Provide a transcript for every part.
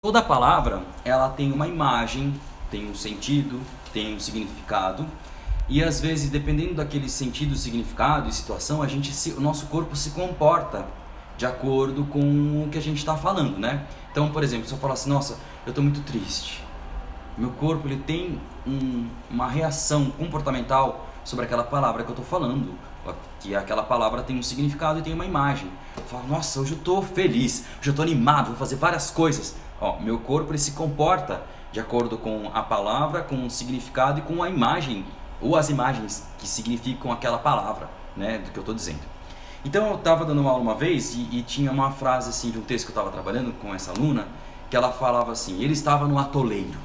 Toda palavra, ela tem uma imagem, tem um sentido, tem um significado, e às vezes, dependendo daquele sentido, significado e situação, o nosso corpo se comporta de acordo com o que a gente está falando, né? Então, por exemplo, se eu falar assim, nossa, eu estou muito triste, meu corpo ele tem uma reação comportamental sobre aquela palavra que eu estou falando, que aquela palavra tem um significado e tem uma imagem. Eu falo, nossa, hoje eu estou feliz, hoje eu estou animado, vou fazer várias coisas. Ó, meu corpo ele se comporta de acordo com a palavra, com o significado e com a imagem, ou as imagens que significam aquela palavra, né, do que eu estou dizendo. Então eu estava dando uma aula uma vez e tinha uma frase assim de um texto que eu estava trabalhando com essa aluna, que ela falava assim, ele estava no atoleiro.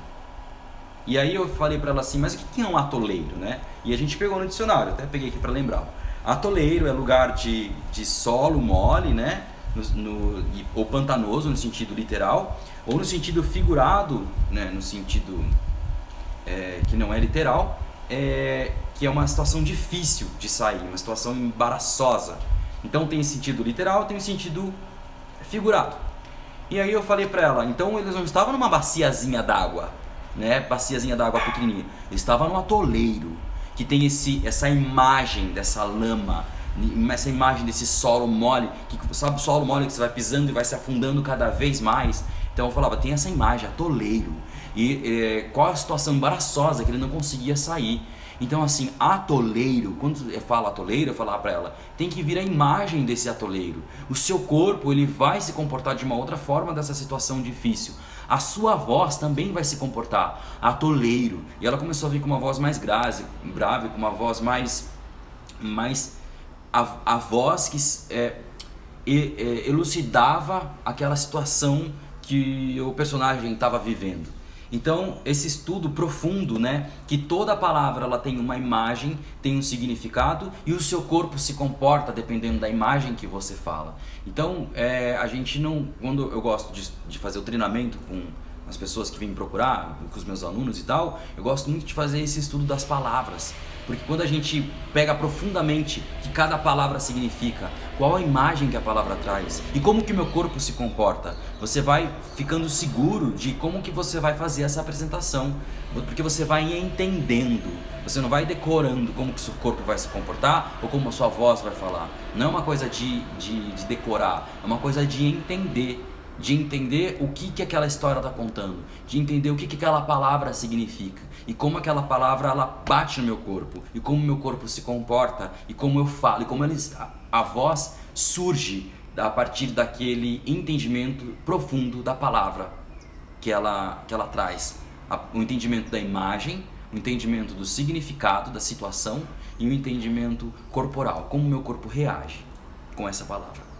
E aí eu falei para ela assim, mas o que é um atoleiro, né? E a gente pegou no dicionário, até peguei aqui para lembrar. Atoleiro é lugar de solo mole, né? Ou pantanoso no sentido literal, ou no sentido figurado, né? No sentido que não é literal, que é uma situação difícil de sair, uma situação embaraçosa. Então tem sentido literal, tem sentido figurado. E aí eu falei para ela, então eles não estavam numa baciazinha d'água, né? Baciazinha d'água pequenininha. Eles estavam no atoleiro, que tem essa imagem dessa lama, essa imagem desse solo mole, que sabe o solo mole que você vai pisando e vai se afundando cada vez mais. Então eu falava, tem essa imagem, atoleiro. E qual a situação embaraçosa que ele não conseguia sair. Então assim, atoleiro, quando eu falo atoleiro, eu falava para ela, tem que vir a imagem desse atoleiro. O seu corpo ele vai se comportar de uma outra forma dessa situação difícil. A sua voz também vai se comportar atoleiro. E ela começou a vir com uma voz mais grave, com uma voz mais a voz que elucidava aquela situação que o personagem estava vivendo. Então, esse estudo profundo, né, que toda palavra ela tem uma imagem, tem um significado e o seu corpo se comporta dependendo da imagem que você fala. Então, a gente não, quando eu gosto de fazer o treinamento com as pessoas que vêm me procurar, com os meus alunos e tal, eu gosto muito de fazer esse estudo das palavras. Porque quando a gente pega profundamente o que cada palavra significa, qual a imagem que a palavra traz e como que o meu corpo se comporta, você vai ficando seguro de como que você vai fazer essa apresentação, porque você vai entendendo, você não vai decorando como que o seu corpo vai se comportar ou como a sua voz vai falar. Não é uma coisa de decorar, é uma coisa de entender o que aquela história está contando, de entender o que aquela palavra significa e como aquela palavra ela bate no meu corpo e como o meu corpo se comporta e como eu falo e como a voz surge a partir daquele entendimento profundo da palavra que ela traz, o entendimento da imagem, o entendimento do significado da situação e o entendimento corporal, como o meu corpo reage com essa palavra.